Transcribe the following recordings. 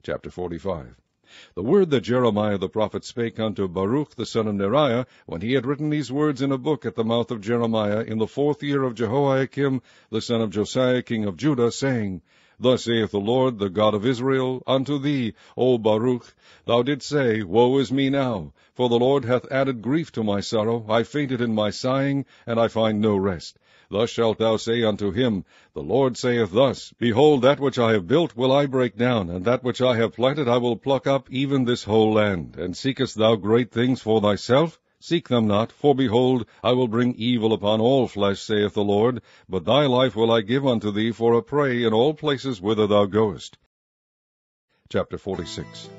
Chapter 45. The word that Jeremiah the prophet spake unto Baruch the son of Neriah, when he had written these words in a book at the mouth of Jeremiah, in the 4th year of Jehoiakim the son of Josiah king of Judah, saying, Thus saith the Lord, the God of Israel, unto thee, O Baruch, thou didst say, Woe is me now, for the Lord hath added grief to my sorrow, I fainted in my sighing, and I find no rest. Thus shalt thou say unto him, The Lord saith thus, Behold, that which I have built will I break down, and that which I have planted I will pluck up, even this whole land. And seekest thou great things for thyself? Seek them not, for behold, I will bring evil upon all flesh, saith the Lord, but thy life will I give unto thee for a prey in all places whither thou goest. Chapter 46.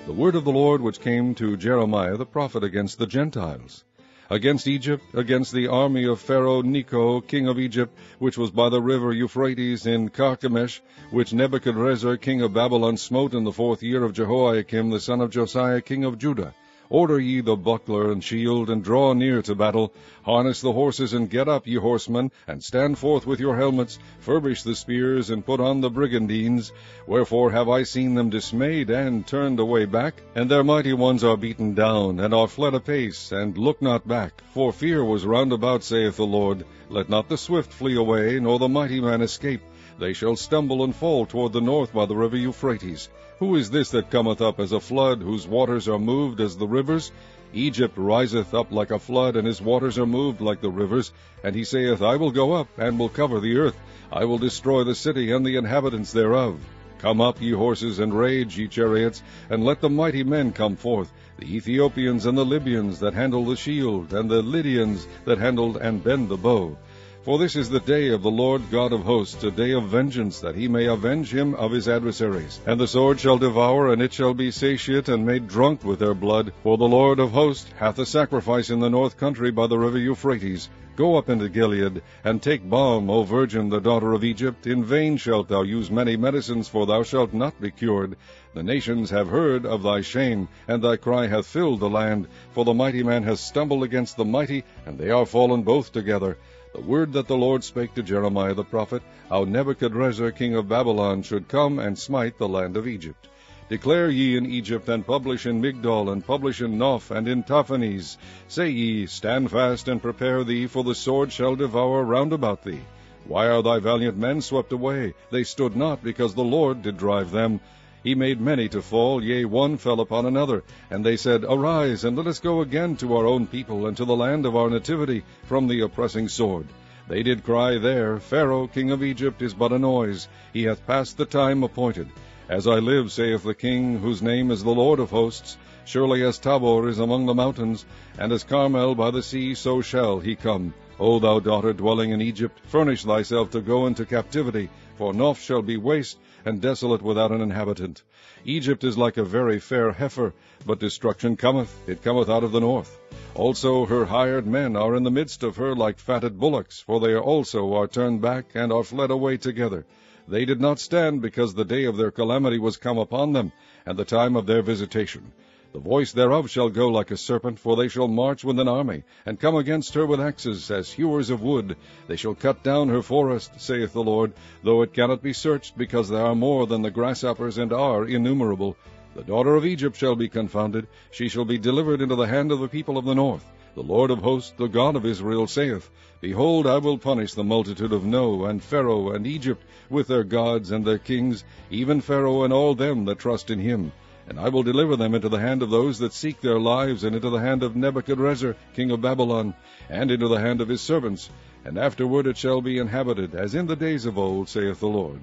The word of the Lord which came to Jeremiah the prophet against the Gentiles. Against Egypt, against the army of Pharaoh Necho, king of Egypt, which was by the river Euphrates in Carchemish, which Nebuchadrezzar king of Babylon smote in the 4th year of Jehoiakim the son of Josiah king of Judah. Order ye the buckler and shield, and draw near to battle. Harness the horses, and get up, ye horsemen, and stand forth with your helmets. Furbish the spears, and put on the brigandines. Wherefore have I seen them dismayed, and turned away back? And their mighty ones are beaten down, and are fled apace, and look not back. For fear was round about, saith the Lord. Let not the swift flee away, nor the mighty man escape. They shall stumble and fall toward the north by the river Euphrates. Who is this that cometh up as a flood, whose waters are moved as the rivers? Egypt riseth up like a flood, and his waters are moved like the rivers. And he saith, I will go up, and will cover the earth. I will destroy the city and the inhabitants thereof. Come up, ye horses, and rage, ye chariots, and let the mighty men come forth, the Ethiopians and the Libyans that handle the shield, and the Lydians that handle and bend the bow. For this is the day of the Lord God of hosts, a day of vengeance, that he may avenge him of his adversaries. And the sword shall devour, and it shall be satiate, and made drunk with their blood. For the Lord of hosts hath a sacrifice in the north country by the river Euphrates. Go up into Gilead, and take balm, O virgin, the daughter of Egypt. In vain shalt thou use many medicines, for thou shalt not be cured. The nations have heard of thy shame, and thy cry hath filled the land. For the mighty man hath stumbled against the mighty, and they are fallen both together. The word that the Lord spake to Jeremiah the prophet, how Nebuchadrezzar king of Babylon should come and smite the land of Egypt. Declare ye in Egypt, and publish in Migdol, and publish in Noph, and in Taphanes. Say ye, Stand fast, and prepare thee, for the sword shall devour round about thee. Why are thy valiant men swept away? They stood not, because the Lord did drive them. He made many to fall, yea, one fell upon another. And they said, Arise, and let us go again to our own people, and to the land of our nativity, from the oppressing sword. They did cry there, Pharaoh king of Egypt is but a noise. He hath passed the time appointed. As I live, saith the King, whose name is the Lord of hosts, surely as Tabor is among the mountains, and as Carmel by the sea, so shall he come. O thou daughter dwelling in Egypt, furnish thyself to go into captivity, for Noph shall be waste, and desolate without an inhabitant. Egypt is like a very fair heifer, but destruction cometh, it cometh out of the north. Also her hired men are in the midst of her like fatted bullocks, for they also are turned back, and are fled away together. They did not stand, because the day of their calamity was come upon them, and the time of their visitation. The voice thereof shall go like a serpent, for they shall march with an army, and come against her with axes, as hewers of wood. They shall cut down her forest, saith the Lord, though it cannot be searched, because there are more than the grasshoppers, and are innumerable. The daughter of Egypt shall be confounded, she shall be delivered into the hand of the people of the north. The Lord of hosts, the God of Israel, saith, Behold, I will punish the multitude of No, and Pharaoh, and Egypt, with their gods and their kings, even Pharaoh and all them that trust in him. And I will deliver them into the hand of those that seek their lives, and into the hand of Nebuchadrezzar king of Babylon, and into the hand of his servants. And afterward it shall be inhabited, as in the days of old, saith the Lord.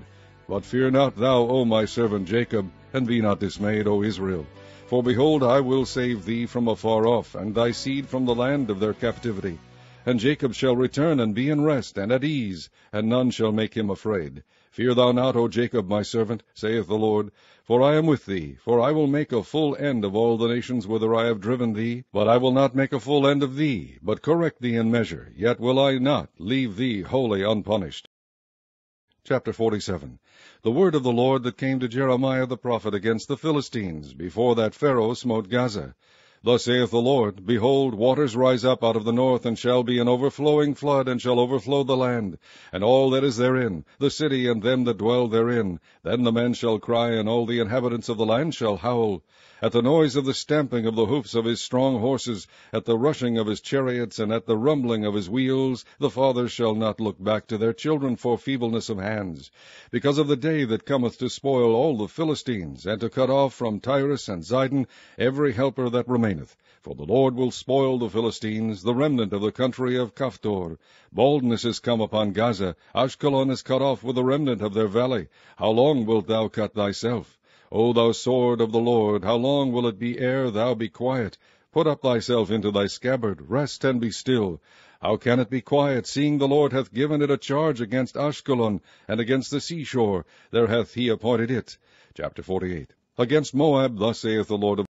But fear not thou, O my servant Jacob, and be not dismayed, O Israel. For behold, I will save thee from afar off, and thy seed from the land of their captivity. And Jacob shall return, and be in rest, and at ease, and none shall make him afraid. Fear thou not, O Jacob, my servant, saith the Lord, for I am with thee. For I will make a full end of all the nations whither I have driven thee. But I will not make a full end of thee, but correct thee in measure. Yet will I not leave thee wholly unpunished. Chapter 47. The word of the Lord that came to Jeremiah the prophet against the Philistines, before that Pharaoh smote Gaza. Thus saith the Lord, Behold, waters rise up out of the north, and shall be an overflowing flood, and shall overflow the land, and all that is therein, the city and them that dwell therein. Then the men shall cry, and all the inhabitants of the land shall howl. At the noise of the stamping of the hoofs of his strong horses, at the rushing of his chariots, and at the rumbling of his wheels, the fathers shall not look back to their children for feebleness of hands, because of the day that cometh to spoil all the Philistines, and to cut off from Tyrus and Zidon every helper that remaineth. For the Lord will spoil the Philistines, the remnant of the country of Caphtor. Baldness is come upon Gaza. Ashkelon is cut off with the remnant of their valley. How long wilt thou cut thyself? O thou sword of the Lord, how long will it be ere thou be quiet? Put up thyself into thy scabbard, rest and be still. How can it be quiet, seeing the Lord hath given it a charge against Ashkelon, and against the seashore? There hath he appointed it. Chapter 48. Against Moab, thus saith the Lord of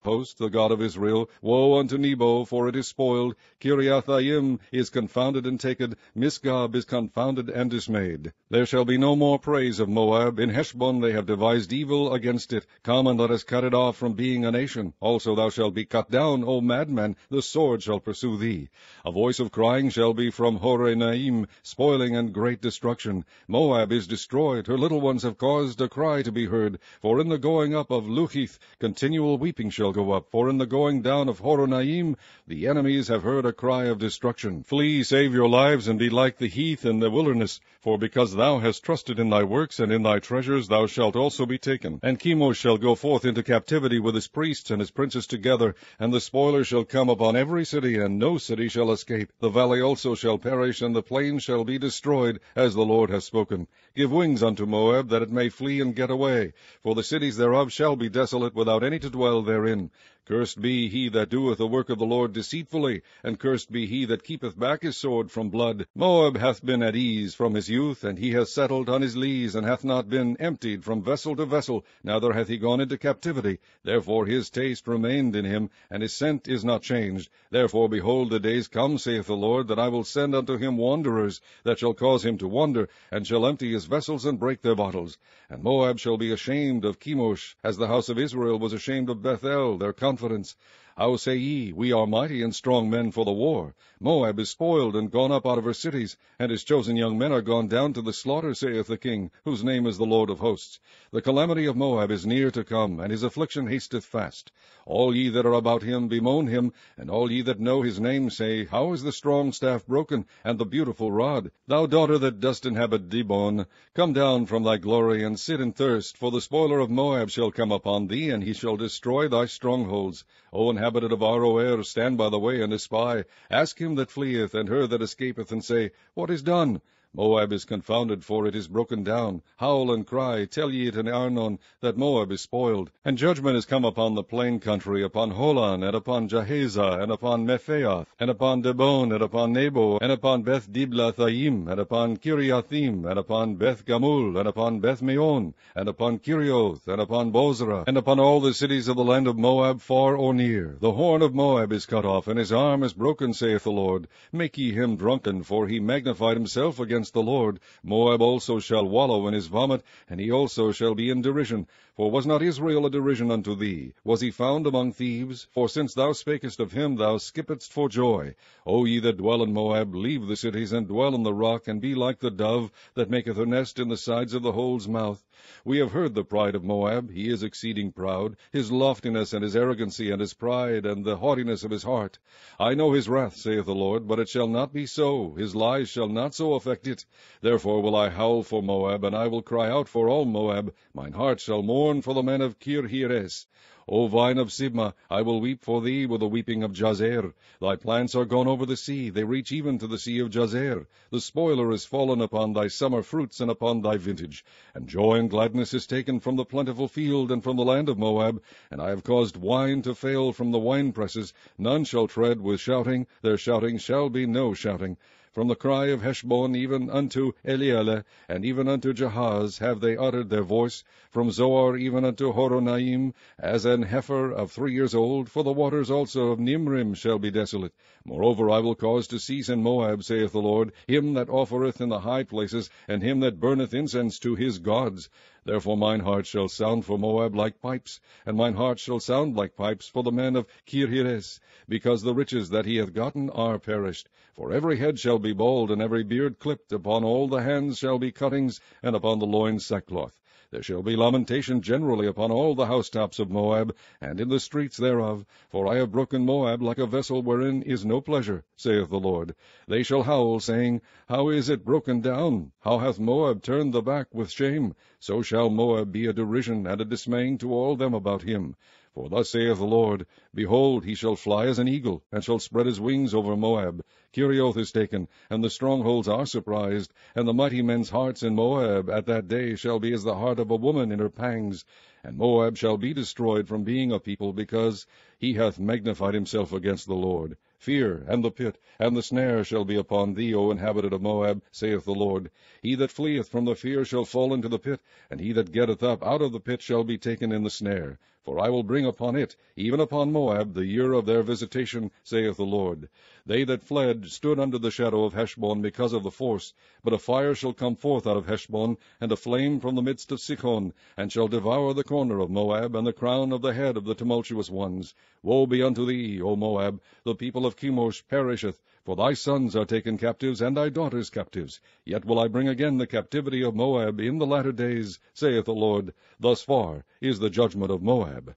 host, the God of Israel, Woe unto Nebo, for it is spoiled. Kiriathaim is confounded and taken. Misgab is confounded and dismayed. There shall be no more praise of Moab. In Heshbon they have devised evil against it. Come and let us cut it off from being a nation. Also thou shalt be cut down, O madman. The sword shall pursue thee. A voice of crying shall be from Horonaim, spoiling and great destruction. Moab is destroyed. Her little ones have caused a cry to be heard. For in the going up of Luhith continual weeping shall go up, for in the going down of Horonaim the enemies have heard a cry of destruction. Flee, save your lives, and be like the heath in the wilderness, for because thou hast trusted in thy works and in thy treasures, thou shalt also be taken. And Chemosh shall go forth into captivity with his priests and his princes together, and the spoiler shall come upon every city, and no city shall escape. The valley also shall perish, and the plain shall be destroyed, as the Lord hath spoken. Give wings unto Moab, that it may flee and get away, for the cities thereof shall be desolate, without any to dwell therein. Cursed be he that doeth the work of the Lord deceitfully, and cursed be he that keepeth back his sword from blood. Moab hath been at ease from his youth, and he hath settled on his lees, and hath not been emptied from vessel to vessel, neither hath he gone into captivity. Therefore his taste remained in him, and his scent is not changed. Therefore, behold, the days come, saith the Lord, that I will send unto him wanderers, that shall cause him to wander, and shall empty his vessels and break their bottles. And Moab shall be ashamed of Chemosh, as the house of Israel was ashamed of Bethel, their confidence. How say ye, We are mighty and strong men for the war? Moab is spoiled and gone up out of her cities, and his chosen young men are gone down to the slaughter, saith the King, whose name is the Lord of hosts. The calamity of Moab is near to come, and his affliction hasteth fast. All ye that are about him bemoan him, and all ye that know his name say, How is the strong staff broken, and the beautiful rod? Thou daughter that dost inhabit Dibon, come down from thy glory, and sit in thirst, for the spoiler of Moab shall come upon thee, and he shall destroy thy strongholds. O inhabitant of Aroer, stand by the way and espy. Ask him that fleeth, and her that escapeth, and say, What is done? Moab is confounded, for it is broken down. Howl and cry, tell ye it in Arnon, that Moab is spoiled. And judgment is come upon the plain country, upon Holon, and upon Jahazah, and upon Mephaath, and upon Dibon, and upon Nebo, and upon Beth Diblathaim, and upon Kiriathim, and upon Beth Gamul, and upon Beth Meon, and upon Kirioth, and upon Bozrah, and upon all the cities of the land of Moab, far or near. The horn of Moab is cut off, and his arm is broken, saith the Lord. Make ye him drunken, for he magnified himself against the Lord. Moab also shall wallow in his vomit, and he also shall be in derision. For was not Israel a derision unto thee? Was he found among thieves? For since thou spakest of him, thou skippedst for joy. O ye that dwell in Moab, leave the cities, and dwell in the rock, and be like the dove that maketh her nest in the sides of the hole's mouth. We have heard the pride of Moab. He is exceeding proud, his loftiness, and his arrogancy, and his pride, and the haughtiness of his heart. I know his wrath, saith the Lord, but it shall not be so. His lies shall not so affect it. Therefore will I howl for Moab, and I will cry out for all Moab. Mine heart shall mourn for the men of Kirheres. O vine of Sibmah, I will weep for thee with the weeping of Jazer. Thy plants are gone over the sea, they reach even to the sea of Jazer. The spoiler is fallen upon thy summer fruits and upon thy vintage. And joy and gladness is taken from the plentiful field and from the land of Moab. And I have caused wine to fail from the winepresses. None shall tread with shouting, their shouting shall be no shouting. From the cry of Heshbon even unto Elealeh, and even unto Jahaz, have they uttered their voice. From Zoar even unto Horonaim, as an heifer of 3 years old. For the waters also of Nimrim shall be desolate. Moreover, I will cause to cease in Moab, saith the Lord, him that offereth in the high places, and him that burneth incense to his gods. Therefore mine heart shall sound for Moab like pipes, and mine heart shall sound like pipes for the men of Kirheres, because the riches that he hath gotten are perished. For every head shall be bald, and every beard clipped, upon all the hands shall be cuttings, and upon the loins sackcloth. There shall be lamentation generally upon all the housetops of Moab, and in the streets thereof. For I have broken Moab like a vessel wherein is no pleasure, saith the Lord. They shall howl, saying, How is it broken down? How hath Moab turned the back with shame? So shall Moab be a derision and a dismaying to all them about him. For thus saith the Lord, Behold, he shall fly as an eagle, and shall spread his wings over Moab. Kerioth is taken, and the strongholds are surprised, and the mighty men's hearts in Moab at that day shall be as the heart of a woman in her pangs. And Moab shall be destroyed from being a people, because he hath magnified himself against the Lord. Fear, and the pit, and the snare shall be upon thee, O inhabitant of Moab, saith the Lord. He that fleeth from the fear shall fall into the pit, and he that getteth up out of the pit shall be taken in the snare. For I will bring upon it, even upon Moab, the year of their visitation, saith the Lord. They that fled stood under the shadow of Heshbon because of the force. But a fire shall come forth out of Heshbon, and a flame from the midst of Sichon, and shall devour the corner of Moab, and the crown of the head of the tumultuous ones. Woe be unto thee, O Moab! The people of Chemosh perisheth, for thy sons are taken captives, and thy daughters captives. Yet will I bring again the captivity of Moab in the latter days, saith the Lord. Thus far is the judgment of Moab.